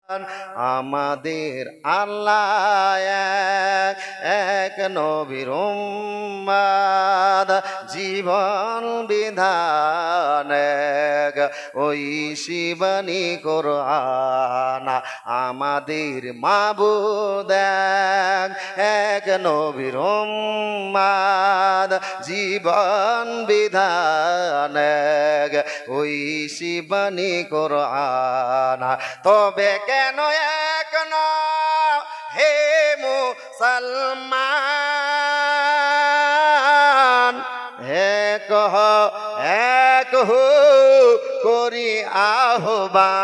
আমাদের আল্লাহ এক, এক নবীর উম্মাদ, জীবন বিধান এক, ওই শিবানী কোরআন। আমাদের মাবুদ এক, এক নবীর উম্মাদ, জীবন বিধান এক, ওই শিবানী কোরআন। তবে কেন এক নও হে মুসলমান, এক হো করি আহ্বান।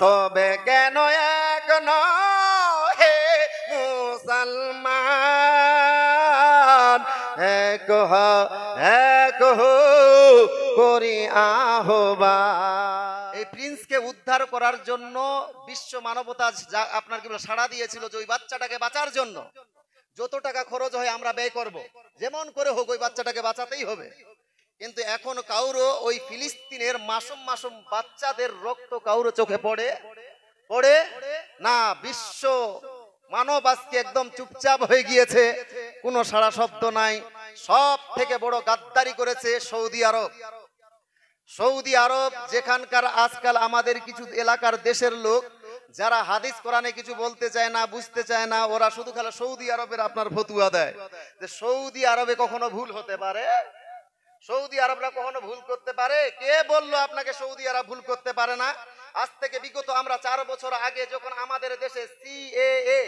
তবে কেন এক নও হে মুসলমান, এক হো করি আহ্বান। এই প্রিন্সকে উদ্ধার করার জন্য বিশ্ব মানবতা আপনার কি বলে সাড়া দিয়েছিল যে ওই বাচ্চাটাকে বাঁচার জন্য যত টাকা খরচ হয় আমরা ব্যয় করব, যেমন করে হোক ওই বাচ্চাটাকে বাঁচাতেই হবে। কিন্তু এখন কাউরো ওই ফিলিস্তিনের মাসুম মাসুম বাচ্চাদের রক্ত কাউরো চোখে পড়ে না। বিশ্ব মানব আজকে একদম চুপচাপ হয়ে গিয়েছে, কোনো সাড়া শব্দ নাই। সব থেকে বড় গাদ্দারি করেছে সৌদি আরব। সৌদি আরব যেখানকার আজকাল আমাদের কিছু এলাকার দেশের লোক যারা হাদিস কোরআনে কিছু বলতে চায় না, বুঝতে চায় না, ওরা শুধু খালি সৌদি আরবের আপনার ফতুয়া দেয় যে সৌদি আরবে কখনো ভুল হতে পারে, সৌদি আরবরা কখনো ভুল করতে পারে। কে বললো আপনাকে সৌদি আরব ভুল করতে পারে না? আজ থেকে বিগত আমরা 4 বছর আগে যখন আমাদের দেশে সিএএ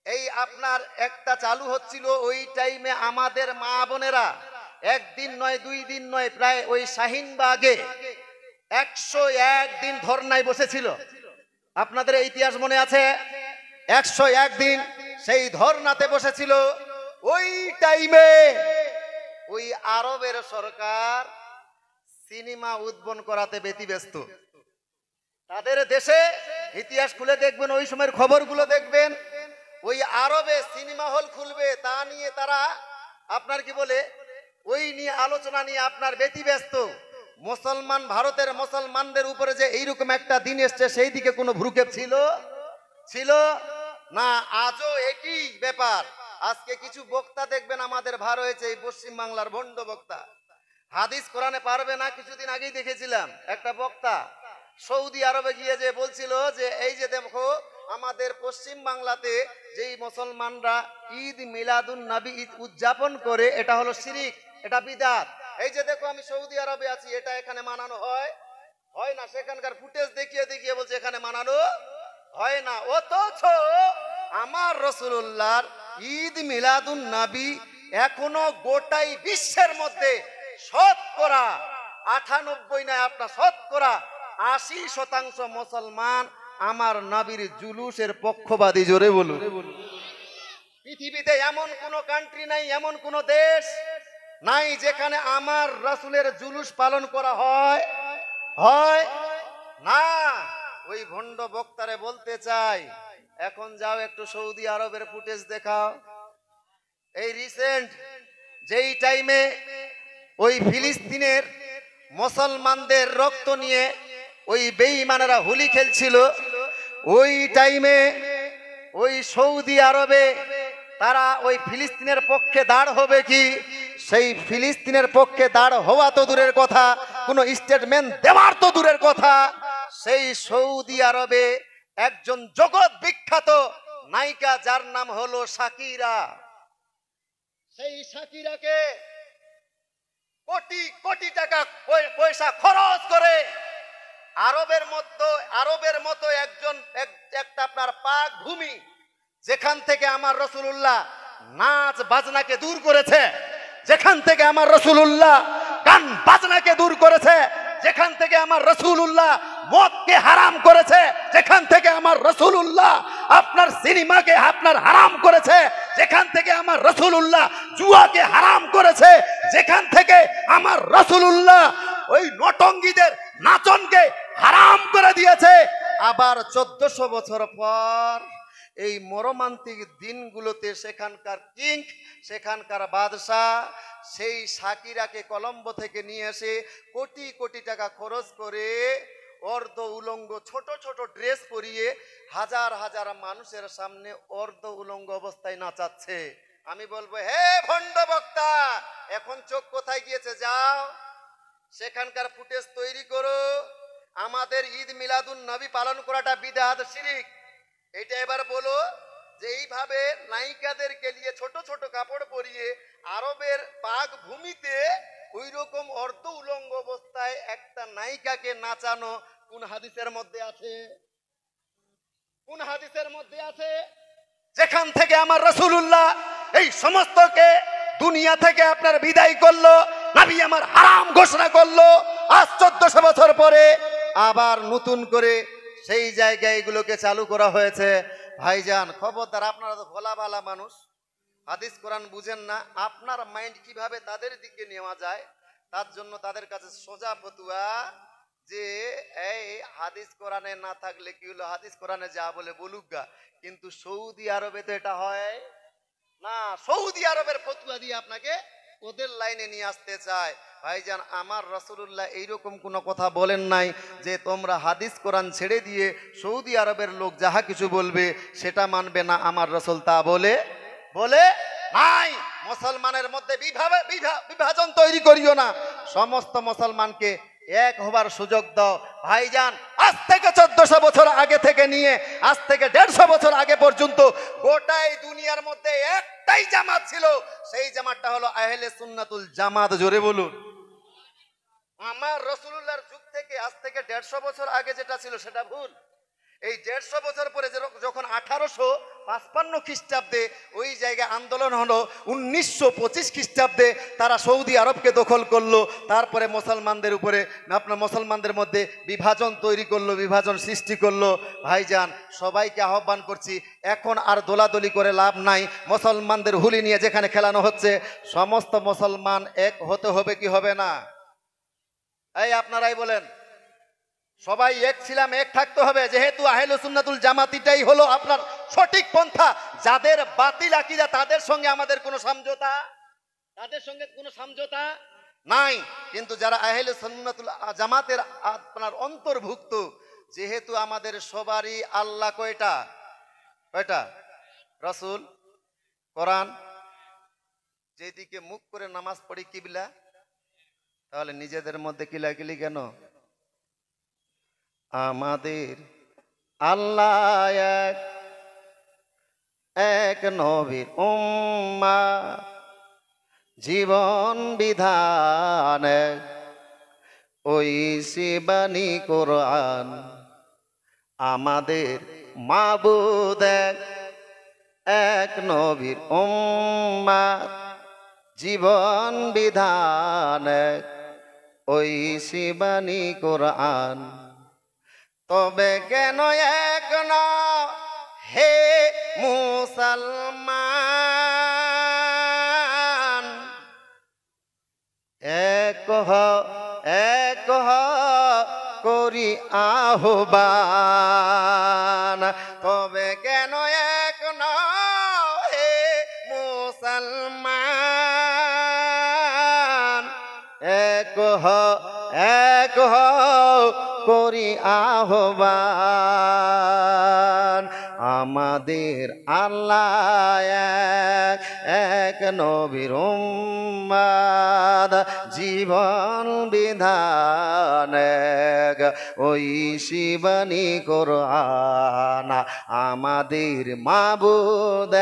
এই আপনার একটা চালু হচ্ছিল, ওই টাইমে আমাদের মা বোনেরা একদিন নয় 2 দিন নয় প্রায় ওই শাহিনবাগে 101 দিন ধর্নায় বসেছিল। আপনাদের ইতিহাস মনে আছে? 101 দিন সেই ধর্নাতে বসেছিল। ওই টাইমে ওই আরবের সরকার সিনেমা উদ্বোধন করাতে ব্যতিব্যস্ত। তাদের দেশে ইতিহাস খুলে দেখবেন, ওই সময়ের খবরগুলো দেখবেন, ওই আরবে সিনেমা হল খুলবে তা নিয়ে তারা আপনার কি বলে ওই নিয়ে আলোচনা নিয়ে আপনার ব্যতিব্যস্ত। মুসলমান ভারতের মুসলমানদের উপরে যে এইরকম একটা দিন এসছে সেই দিকে কোনো ভ্রুক্ষেপ ছিল না। আজও একই ব্যাপার। আজকে কিছু বক্তা দেখবেন আমাদের ভার হয়েছে, এই পশ্চিম বাংলার ভণ্ড বক্তা, হাদিস কোরআনে পারবে না। কিছুদিন আগেই দেখেছিলাম একটা বক্তা সৌদি আরবে গিয়ে যে বলছিল যে এই যে দেখো আমাদের পশ্চিম বাংলাতে যেই মুসলমানরা ঈদ মিলাদুন নবী ঈদ উদযাপন করে, এটা হলো শিরিক, এটা বিদআত। এই যে দেখো আমি সৌদি আরবে আছি, এটা এখানে মানানো হয় না। সেখানকার ফুটেজ দেখিয়ে বলছে এখানে মানানো হয় না। অথচ আমার রাসূলুল্লাহর ঈদ মিলাদুন নবী এখনো গোটাই বিশ্বের মধ্যে শতকরা 98 নয় আপনার শতকরা 80% মুসলমান আমার নবীর জুলুসের পক্ষবাদী। জোরে বলুন। পৃথিবীতে এমন কোন কান্ট্রি নাই, এমন কোন দেশ নাই যেখানে আমার রাসূলের জুলুস পালন করা হয় না। ওই ভণ্ড বক্তারে বলতে চাই, এখন যাও একটু সৌদি আরবের ফুটেজ দেখাও। এই রিসেন্ট যেই টাইমে ওই ফিলিস্তিনের মুসলমানদের রক্ত নিয়ে ওই বেঈমানেরা হোলি খেলছিল, ওই টাইমে ওই সৌদি আরবে তারা ওই ফিলিস্তিনের পক্ষে দাঁড় হবে কি? সেই ফিলিস্তিনের পক্ষে দাঁড় হওয়া তো দূরের কথা, কোনো স্টেটমেন্ট দেওয়ার তো দূরের কথা। সেই সৌদি আরবে একজন জগৎ বিখ্যাত নায়িকা যার নাম হলো শাকিরা, সেই শাকিরাকে কোটি কোটি টাকা পয়সা খরচ করে আরবের মতো একটা আপনার পাক ভূমি, যেখান থেকে আমার রাসূলুল্লাহ নাচ বাজনাকে দূর করেছে, যেখান থেকে আমার রাসূলুল্লাহ গান বাজনাকে দূর করেছে, যেখান থেকে আমার রাসূলুল্লাহ মদকে হারাম করেছে, যেখান থেকে আমার রাসূলুল্লাহ আপনার সিনেমাকে আপনার হারাম করেছে, যেখান থেকে আমার রাসূলুল্লাহ জুয়াকে হারাম করেছে, যেখান থেকে আমার রাসূলুল্লাহ ওই নটঙ্গীদের নাচনকে হারাম করে দিয়েছে। আবার 1400 বছর পর এই মর্মান্তিক দিনগুলোতে সেখানকার কিং, সেখানকার বাদশাহ সেই শাকিরাকে কলম্বো থেকে নিয়ে এসে কোটি কোটি টাকা খরচ করে অর্ধ উলঙ্গ ছোট ছোট ড্রেস পরিয়ে হাজার হাজার মানুষের সামনে অর্ধ উলঙ্গ অবস্থায় নাচাচ্ছে। আমি বলবো, হে ভণ্ড বক্তা, এখন চোখ কোথায় গিয়েছে? যাও সেখানকার ফুটেজ তৈরি করো। আমাদের ঈদ মিলাদুন নবী পালন করাটা বিদআত শিরক, এটা এবার বলো যে এইভাবে নায়িকাদেরকে নিয়ে ছোট ছোট কাপড় পরিয়ে আরবের পাক ভূমিতে ওই রকম অর্ধ উলঙ্গ অবস্থায় একটা নায়িকাকে নাচানো কোন হাদিসের মধ্যে আছে? কোন হাদিসের মধ্যে আছে? যেখান থেকে আমার রাসূলুল্লাহ এই সমস্তকে দুনিয়া থেকে আপনার বিদায় করলো, নবী আমার হারাম ঘোষণা করলো, আজ 1400 বছর পরে আবার নতুন করে সেই জায়গায় এগুলোকে চালু করা হয়েছে। ভাইজান খবরদার, আপনারা তো ভোলা ভালা মানুষ, হাদিস কোরআন বুঝেন না, আপনার মাইন্ড কিভাবে তাদের দিকে নেওয়া যায় তার জন্য তাদের কাছে সোজা ফতুয়া যে এই হাদিস কোরআনে না থাকলে কি হলো, হাদিস কোরআনে যা বলে বলুক গা, কিন্তু সৌদি আরবে তো এটা হয় না। সৌদি আরবের ফতুয়া দিয়ে আপনাকে ওদের লাইনে নিয়ে আসতে চায়। ভাইজান আমার রাসূলুল্লাহ এইরকম কোনো কথা বলেন নাই যে তোমরা হাদিস কোরআন ছেড়ে দিয়ে সৌদি আরবের লোক যাহা কিছু বলবে সেটা মানবে না, আমার রাসূল তা বলে নাই। মুসলমানের মধ্যে বিভাজন তৈরি করিও না, সমস্ত মুসলমানকে এক হবার সুযোগ দাও। ভাইজান আজ থেকে 1400 বছর আগে থেকে নিয়ে আজ থেকে 150 বছর আগে পর্যন্ত গোটাই দুনিয়ার মধ্যে একটাই জামাত ছিল, সেই জামাতটা হলো আহলে সুন্নাতুল জামাত। জোরে বলুন। আমার রাসূলুল্লাহর যুগ থেকে আজ থেকে 150 বছর আগে যেটা ছিল সেটা ভুল। এই 150 বছর পরে যখন 1855 খ্রিস্টাব্দে ওই জায়গায় আন্দোলন হলো, 1925 খ্রিস্টাব্দে তারা সৌদি আরবকে দখল করলো, তারপরে মুসলমানদের উপরে আপনার মুসলমানদের মধ্যে বিভাজন তৈরি করলো, বিভাজন সৃষ্টি করলো। ভাইজান সবাইকে আহ্বান করছি, এখন আর দোলাদলি করে লাভ নাই। মুসলমানদের হুলি নিয়ে যেখানে খেলানো হচ্ছে, সমস্ত মুসলমান এক হতে হবে কি হবে না? এই আপনারাই বলেন, সবাই এক ছিলাম, এক থাকতে হবে, যেহেতু আহলে সুন্নাতুল জামাতিটাই হলো আপনার সঠিক পন্থা। যাদের বাতিল আকীদা তাদের সঙ্গে আমাদের কোনো সমঝোতা নাই, কিন্তু যারা আহলে সুন্নাতুল জামাতের আপনার অন্তর্ভুক্ত, যেহেতু আমাদের সবারই আল্লাহ কয়টা? রাসূল, কোরআন, যেদিকে মুখ করে নামাজ পড়ি কিবলা, তাহলে নিজেদের মধ্যে কিলাকিলি কেন? আমাদের আল্লাহ এক নবীর উম্মাহ, জীবন বিধান ওই শিবানী কোরআন। আমাদের মাবুদ এক নবীর উম্মাহ, জীবন বিধান ওই শিবানী কোরআন। তবে কেন এক নও হে মুসলমান, এক করি আহ্বান। তবে কেন এক নও হে মুসলমান, এক করি আহ্বান। আমাদের আল্লাহ এক নবীর উম্মাদ, জীবন বিধান ওই শিবানী কোরআন। আমাদের মাবুদ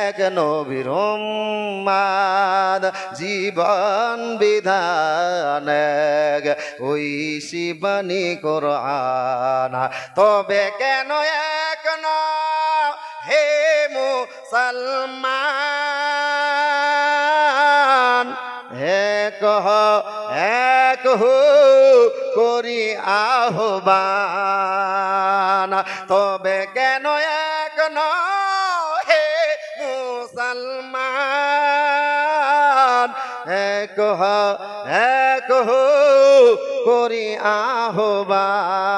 এক নবীর উম্মাদ, জীবন বিধান ওই শিবানী কোরআন। তবে কেন এক নও হে মুসলমান, এক করি আহ্বান। তবে কেন এক নও হে মুসলমান, এক করি আহ্বান।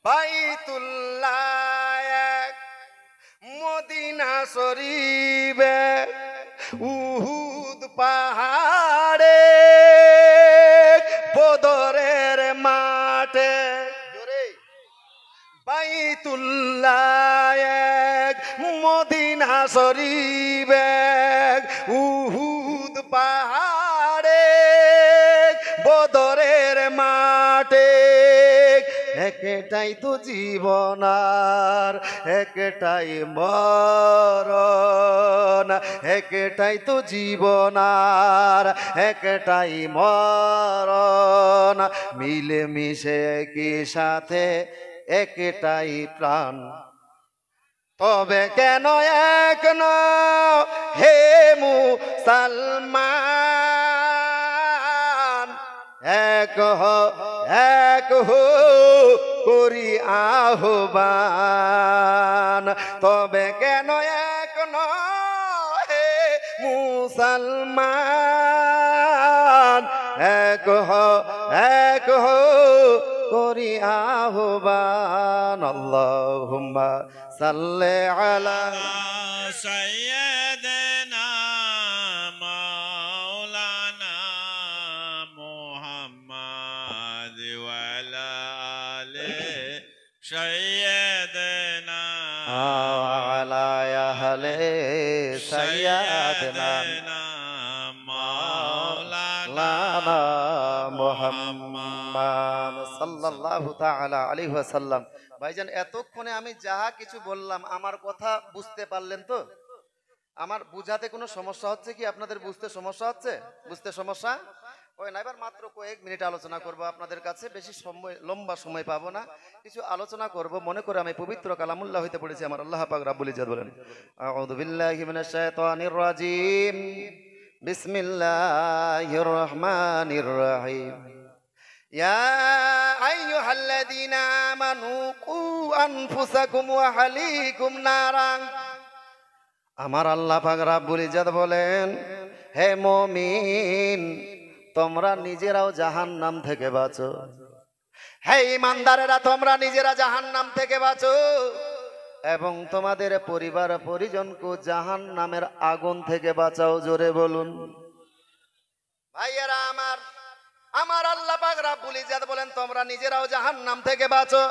বাইতুল্লাহ মদিনা শরীফ উহুদ পাহাড়ে, বদর মাঠে জোরে বাইতুল্লাহ এক মদিনা শরীফ এক উহুদ পাহাড়ে বদরের মাঠে একটাই তো জীবন আর একটাই মরণ একটাই তো জীবন আর একটাই মরণ মিলে মিশে একই সাথে একটাই প্রাণ তবে কেন এক নও হে মুসলমান এক হো করি আহ্বান তবে কেন এক নও হে মুসলমান এক হো করি আহ্বান আল্লাহুম্মা সাল্লি আলা সাইয়্যিদিনা মাওলানা মুহাম্মদ ওয়া আলা আলি সাইয়্যিদিনা ওয়া আলা আহলি সাইয়্যিদিনা মাওলানা মুহাম্মদ সাল্লাল্লাহু তাআলা আলাইহি ওয়াসাল্লাম। ভাইজান এতক্ষণে আমি যাহা কিছু বললাম আমার কথা বুঝতে পারলেন তো? আমার বুঝাতে কোনো সমস্যা হচ্ছে কি? আপনাদের বুঝতে সমস্যা হচ্ছে? বুঝতে সমস্যা ওই না? এবার মাত্র কয়েক মিনিট আলোচনা করব আপনাদের কাছে, বেশি সময় লম্বা সময় পাবো না, কিছু আলোচনা করব মনে করে আমি পবিত্র কালামুল্লাহ হইতে পড়েছি। আমার আল্লাহ পাক রাব্বুল ইজ্জত বলেন আউযু বিল্লাহি মিনাশ শাইতানির রাজিম বিসমিল্লাহির রহমানির রহিম ইয়া আইয়ুহাল্লাযীনা আমানু কু আনফুসাকুম ওয়া আহলিকুম নারান। আমার আল্লাহ পাক রাব্বুল ইজ্জত বলেন হে মুমিন তোমরা নিজেরাও জাহান্নাম থেকে বাঁচো। হে ঈমানদারেরা তোমরা নিজেরা জাহান্নাম থেকে বাঁচো এবং তোমাদের পরিবার পরিজনকে জাহান্নামের আগুন থেকে বাঁচাও। জোরে বলুন ভাইয়েরা আমার। আমার আল্লাহ পাক রাব্বুল ইজ্জত বলেন তোমরা নিজেরাও জাহান্নাম থেকে বাঁচো,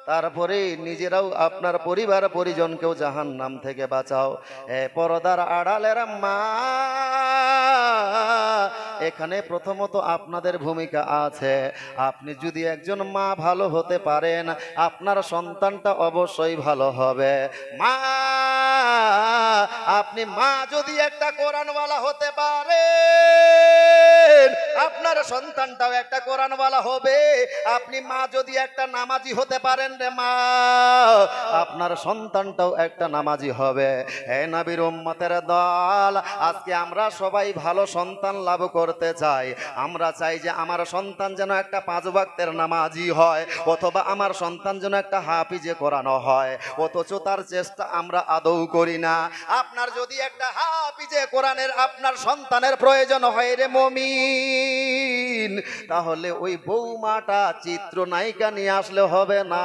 তারপরে নিজেরাও আপনার পরিবার পরিজনকেও জাহান্নাম থেকে বাঁচাও। পর্দার আড়ালের মা, এখানে প্রথমত আপনাদের ভূমিকা আছে। আপনি যদি একজন মা ভালো হতে পারেন আপনার সন্তানটা অবশ্যই ভালো হবে। মা, আপনি মা যদি একটা কোরআনওয়ালা হতে পারেন আপনার সন্তানটাও একটা কোরআনওয়ালা হবে। আপনি মা যদি একটা নামাজি হতে পারেন রে মা, আপনার সন্তানটাও একটা নামাজি হবে। হে নবীর উম্মতের দল, আজকে আমরা সবাই ভালো সন্তান লাভ করতে চাই। আমরা চাই যে আমার সন্তান যেন একটা 5 ওয়াক্তের নামাজি হয়, অথবা আমার সন্তান যেন একটা হাফিজে কোরআন হয়, অথচ তার চেষ্টা আমরা আদৌ করি না। আপনার যদি একটা হাফিজে কোরআনের আপনার সন্তানের প্রয়োজন হয় রে মুমিন, তাহলে ওই বৌমাটা চিত্রনায়িকা নিয়ে আসলে হবে না।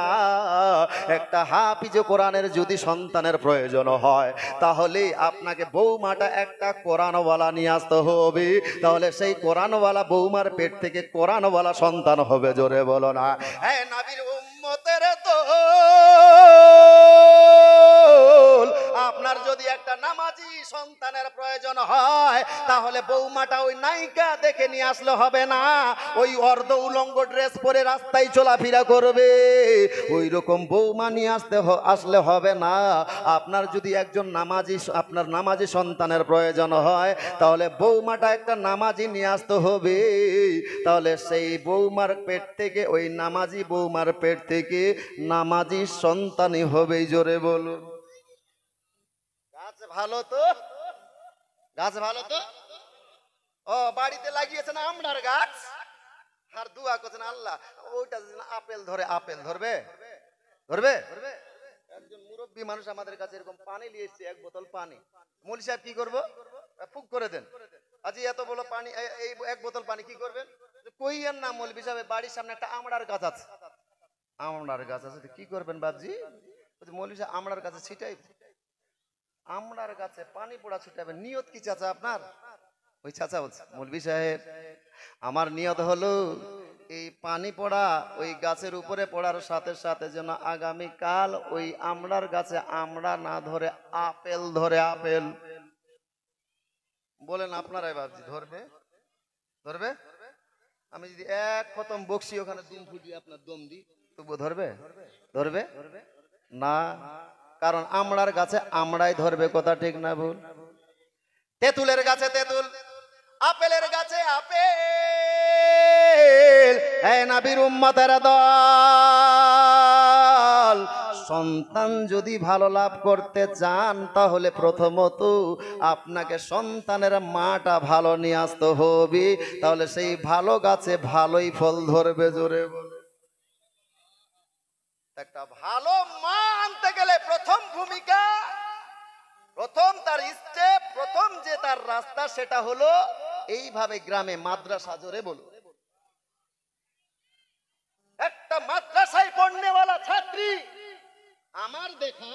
একটা হাফিজে কোরআনের যদি সন্তানের প্রয়োজন হয় তাহলে আপনাকে বৌমাটা একটা কোরআনওয়ালা নিয়ে আসতে হবে। তাহলে সেই কোরআনওয়ালা বৌমার পেট থেকে কোরআনওয়ালা সন্তান হবে। জোরে বলো না হ্যাঁ নবীর উম্মতের দল। আপনার যদি একটা নামাজি সন্তানের প্রয়োজন হয় তাহলে বৌমাটা ওই নায়িকা দেখে নিয়ে আসলে হবে না, ওই অর্ধ উলঙ্গ ড্রেস পরে রাস্তায় চলাফেরা করবে ওই রকম বৌমা নিয়ে আসলে হবে না। আপনার যদি একজন নামাজি, আপনার নামাজি সন্তানের প্রয়োজন হয় তাহলে বৌমাটা একটা নামাজি নিয়ে আসতে হবে। তাহলে সেই বৌমার পেট থেকে, ওই নামাজি বৌমার পেট থেকে নামাজি সন্তানই হবে। জোরে বলুন গাছ ভালো তো, গাছ ভালো তো। ও বাড়িতে লাগিয়েছেন আমড়ার গাছ আর দোয়া করছেন আল্লাহ ওইটা যদি আপেল ধরে, আপেল ধরবে ধরবে। একজন মুরব্বী মানুষ আমাদের কাছে এরকম পানি নিয়ে এসেছে, 1 বোতল পানি। মৌলভী সাহেব কি করবো? ফুক করে দেন। আজ এত বড় পানি, এই 1 বোতল পানি কি করবেন? কইয়েন না মৌলভী সাহেব বাড়ির সামনে একটা আমড়ার গাছ আছে। আমড়ার গাছ আছে কি করবেন বাবজি? মৌলভী সাহেব আমড়ার গাছে ছিটাই, আমড়ার গাছে পানি পোড়া ছিটাবেন। নিয়ত কি চাচা আপনার? ওই চাচা বলছে মৌলভী সাহেব আমার নিয়ত হলো এই পানি পড়া ওই গাছের উপরে পড়ার সাথে সাথে যেন আগামীকাল ওই আমড়ার গাছে আমড়া না ধরে আপেল ধরে আপেল। বলেন আপনারাই ভাবছি ধরবে ধরবে? আমি যদি এক খতম বকশি ওখানে দুম ফুটিয়ে আপনার দম দিই তবুও ধরবে? ধরবে না, কারণ আমড়ার গাছে আমড়াই ধরবে, কথা ঠিক না ভুল? তেঁতুলের গাছে তেঁতুল, আপেলের গাছে আপেল। এই নবীর উম্মতের দল, সন্তান যদি ভালো লাভ করতে চান তাহলে প্রথমত আপনাকে সন্তানের মাটা ভালো নিয়ে আসতে হবে, তাহলে সেই ভালো গাছে ভালোই ফল ধরবে। জোরে বলে। একটা ভালো মা আনতে গেলে প্রথম ভূমিকা, প্রথম তার স্টেপ, প্রথম যে তার রাস্তা সেটা হলো এইভাবে গ্রামে মাদ্রাসা। জোরে বলো। একটা মাদ্রাসায় পড়নেওয়ালা ছাত্রী আমার দেখা,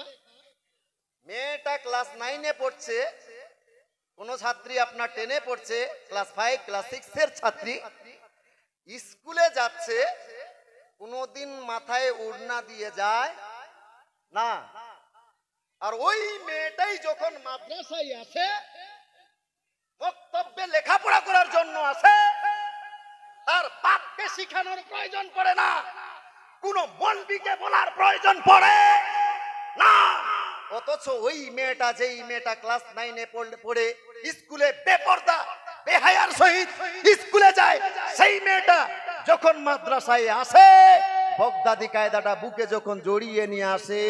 মেয়েটা ক্লাস 9-এ পড়ছে, কোন ছাত্রী আপনার 10-এ পড়ছে, ক্লাস 5 ক্লাস 6 এর ছাত্রী স্কুলে যাচ্ছে, কোনদিন মাথায় ওড়না দিয়ে যায় না। আর ওই মেয়েটাই যখন মাদ্রাসায় আসে, বক্তব্যে লেখাপড়া করার জন্য আসে, তার বাপকে শিখানোর প্রয়োজন পড়ে না, কোন মৌলবীকে বলার প্রয়োজন পড়ে না। অথচ ওই মেয়েটা, যেই মেয়েটা ক্লাস 9-এ পড়ে স্কুলে বেপরদা বেহায়ার সহিত স্কুলে যায়, সেই মেয়েটা যখন মাদ্রাসায় আসে, বগদাদি কায়দাটা বুকে যখন জড়িয়ে নিয়ে আসে,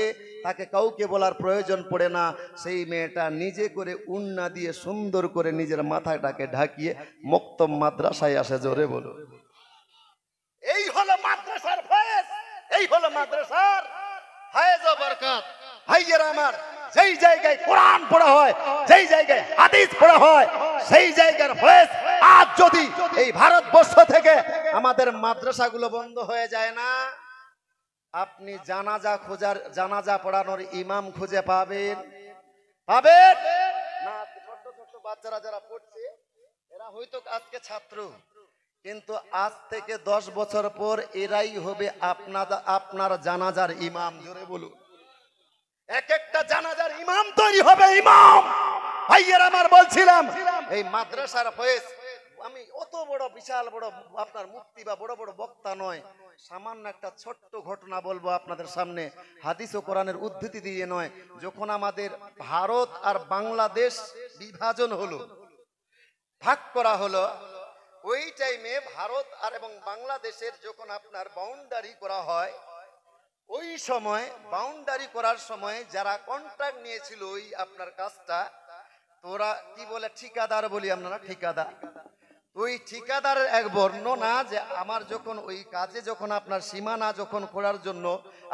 তাকে কাউকে বলার প্রয়োজন পড়ে না। সেই মেয়েটা নিজে করে উন্না দিয়ে সুন্দর করে নিজের মাথাটাকে ঢাকিয়ে মক্তব মাদ্রাসায় আসে। জোরে বলো। এই হলো মাদ্রাসার ফয়েজ, এই হলো মাদ্রাসার ফয়েজ ও বরকত। ভাইয়েরা আমার, যেই জায়গায় কোরআন পড়া হয়, যেই জায়গায় হাদিস পড়া হয়, সেই জায়গার ফয়েজ। আজ যদি এই ভারতবর্ষ থেকে আমাদের মাদ্রাসাগুলো বন্ধ হয়ে যায় না, আপনি জানাজা পড়ানোর ইমাম খুঁজে পাবেন পাবেন না? ছোট্ট ছোট্ট বাচ্চারা যারা পড়ছে, এরা হয়তো আজকে ছাত্র, কিন্তু আজ থেকে 10 বছর পর এরাই হবে আপনার জানাজার ইমাম। জোরে বলুন। এক একটা জানাজার ইমাম তৈরি হবে, ইমাম। ভাইয়ের আমার, বলছিলাম এই মাদ্রাসার ফয়েজ। আমি অত বড় বিশাল বড় আপনার মুফতি বা বড় বড় বক্তা নয়, সামান্য একটা ছোট্ট ঘটনা বলবো আপনাদের সামনে, হাদিস ও কোরআনের উদ্ধৃতি দিয়ে নয়। যখন আমাদের ভারত আর বাংলাদেশ বিভাজন হলো, ভাগ করা হলো, ওই টাইমে ভারত আর এবং বাংলাদেশের যখন আপনার বাউন্ডারি করা হয়, ওই সময় বাউন্ডারি করার সময় যারা কন্ট্রাক্ট নিয়েছিল ওই আপনার কাজটা, তোরা কি বলে ঠিকাদার বলি আমরা, ঠিকাদার। ওই ঠিকাদারের এক বর্ণনা যে আমার যখন ওই কাজে যখন আপনার সীমানা যখন করার জন্য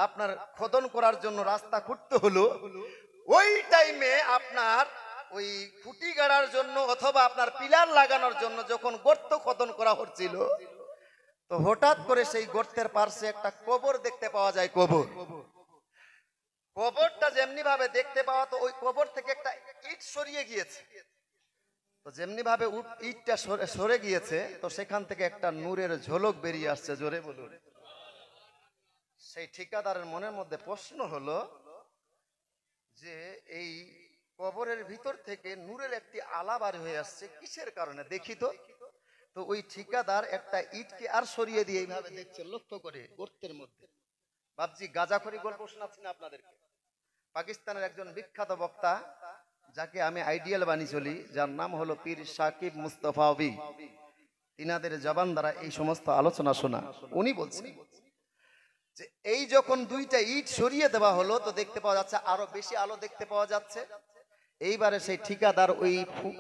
আপনার খোদন করার জন্য রাস্তা খুঁড়তে হলো, ওই টাইমে আপনার ওই খুঁটি গাড়ার জন্য অথবা আপনার পিলার লাগানোর জন্য যখন গর্ত খোদন করা হচ্ছিল, তো হঠাৎ করে সেই গর্তের পার্শ্বে একটা কবর দেখতে পাওয়া যায়। কবরটা যেমনি ভাবে দেখতে পাওয়া, তো ওই কবর থেকে একটা ইট সরিয়ে গিয়েছে। তো যেমনি ভাবে ইটটা সরে গিয়েছে, তো সেখান থেকে একটা নূরের ঝলক বেরিয়ে আসছে। জোরে বলুন। সেই ঠিকাদারের মনের মধ্যে প্রশ্ন হলো যে এই কবরের ভিতর থেকে নূরের একটি আলা বার হয়ে আসছে, কিসের কারণে দেখি তো। তো ওই ঠিকাদার একটা ইটকে আর সরিয়ে দিয়ে এইভাবে দেখছে, লক্ষ্য করে গর্তের মধ্যে। ভাবছি গাঁজাখড়ি গল্প শোনাচ্ছি না আপনাদেরকে। পাকিস্তানের একজন বিখ্যাত বক্তা, যাকে আমি আইডিয়াল বানি চলি, যার নাম হলো পীর সাকিব মুস্তফাবি, তিনাদের জবান দ্বারা এই সমস্ত আলোচনা শোনা। উনি বলছেন যে এই যখন দুইটা ইট সরিয়ে দেওয়া হলো, তো দেখতে পাওয়া যাচ্ছে আরো বেশি আলো দেখতে পাওয়া যাচ্ছে। এইবারে সেই ঠিকাদার ওই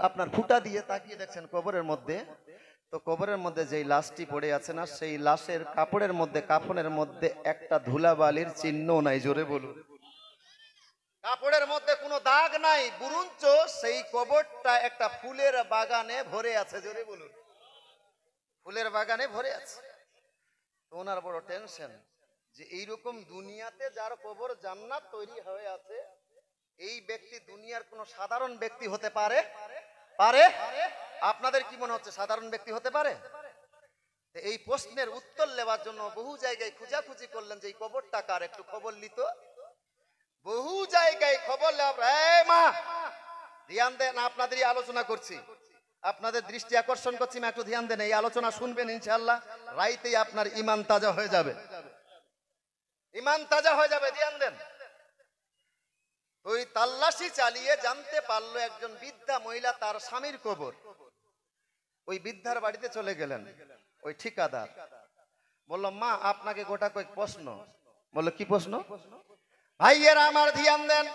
আপনার ফুটা দিয়ে তাকিয়ে দেখছেন কবরের মধ্যে, তো কবরের মধ্যে যেই লাশটি পড়ে আছে না, সেই লাশের কাপড়ের মধ্যে, কাফনের মধ্যে একটা ধুলাবালির চিহ্ন নাই। জোরে বলুন। কাপড়ের মধ্যে কোনো দাগ নাই, বরঞ্চ সেই কবরটা একটা ফুলের বাগানে ভরে আছে। জোরে বলুন। ফুলের বাগানে ভরে আছে। তো ওনার বড় টেনশন যে এইরকম দুনিয়াতে যার কবর জান্নাত তৈরি হয়ে আছে, এই ব্যক্তি দুনিয়ার কোন সাধারণ ব্যক্তি হতে পারে? পারে? আপনাদের কি মনে হচ্ছে সাধারণ ব্যক্তি হতে পারে? তো এই প্রশ্নের উত্তর নেওয়ার জন্য বহু জায়গায় খোঁজাখুঁজি করলেন যে এই কবরটা কার, একটু খবর নিত। বহু জায়গায় খবর নেওয়ার মা ধ্যান দেন, আপনাদেরই আলোচনা করছি, আপনাদের দৃষ্টি আকর্ষণ করছি, একটু ধ্যান দেন, এই আলোচনা শুনবেন, ইনশাআল্লাহ রাইতেই আপনার ইমান তাজা হয়ে যাবে, ইমান তাজা হয়ে যাবে, ধ্যান দেন। ওই তাল্লাশি চালিয়ে জানতে পারলো একজন বৃদ্ধা মহিলা তার স্বামীর কবর। ওই বৃদ্ধার বাড়িতে চলে গেলেন, ওই ঠিকাদার বলল, মা আপনাকে গোটা কয়েক প্রশ্ন। বললো, কি প্রশ্ন? ভাইয়েরা আমার ধ্যান দেন।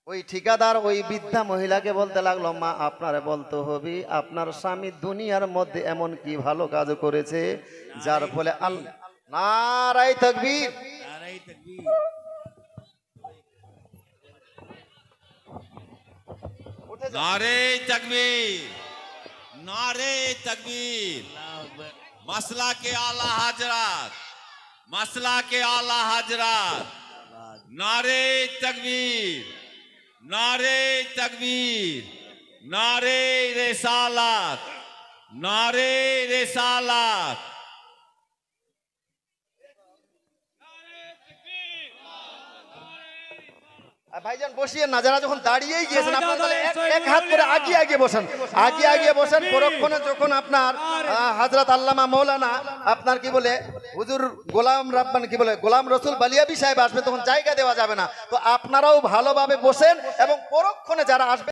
ওই ঠিকাদার ওই বৃদ্ধা মহিলাকে বলতে লাগলো, মা আপনারে বলতে হবে আপনার স্বামী দুনিয়ার মধ্যে এমন কি ভালো কাজ করেছে যার ফলে আল্লাহ। নারায়ে তাকবীর। নারায়ে তাকবীর। नारे तकबीर, नारे तकबीर। আল্লাহু আকবার। मसला के आला हजरात, मसला के आला हजरात, नारे तकबीर, नारे तकबीर, नारे रिसालत, नारे रिसालत। ভাইজান বসিয়েন না, যারা যখন দাঁড়িয়েই গিয়েছেন আপনারা তাহলে এক হাত করে আগিয়ে বসেন, আগিয়ে বসেন। পরক্ষণে যখন আপনার হযরত আল্লামা মৌলানা আপনার কি বলে হুজুর গোলাম রাব্বানি কি বলে গোলাম রসুল বালিয়াবি সাহেব আসবে, তখন জায়গা দেওয়া যাবে না। তো আপনারাও ভালোভাবে বসেন এবং পরক্ষণে যারা আসবে